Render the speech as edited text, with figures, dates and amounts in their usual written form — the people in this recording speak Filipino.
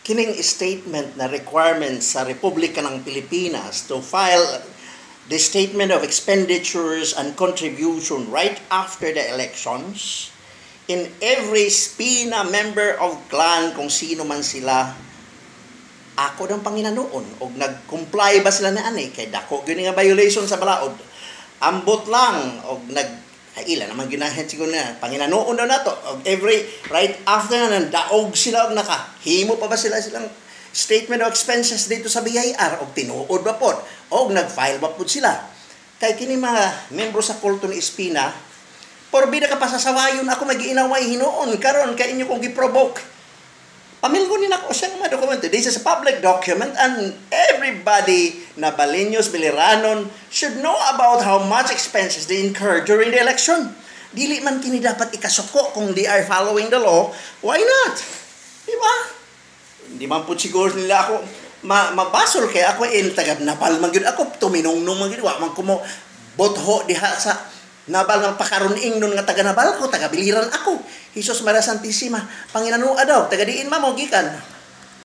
kining statement na requirement sa Republika ng Pilipinas to file the statement of expenditures and contribution right after the elections in every SPINA member of clan, kung sino man sila, ako ng Panginoon, og nag-comply ba sila na ani, kay dako gini nga violation sa balaod, ambot lang, og ila naman ginahin siguro na, Panginoon na nato, og every, right after na, daog sila, og nakahimo pa ba silang statement of expenses dito sa BIR, og tinuod ba po, og nag-file ba po sila. Kay kini mga membro sa kulto ni SPINA, porbida ka pa sa sawayon, ako mag-iinaway hinoon, karon kay inyo kong giprovoke. Pamilgonin ako siyang mga dokumento. This is a public document and everybody na Baliños, Biliranon should know about how much expenses they incur during the election. Dili man kini dapat ikasuko kung they are following the law. Why not? Diba? Hindi man po siguro nila ako mabasol kaya ako tagad napal magyud ako tuminungnong magyud wa man ko mo botho diha sa nabal ng pakaruning nun nga taga nabal ko taga Biliran ako. Jesus Maria Santissima, Panginoon daw taga diin mo gikan.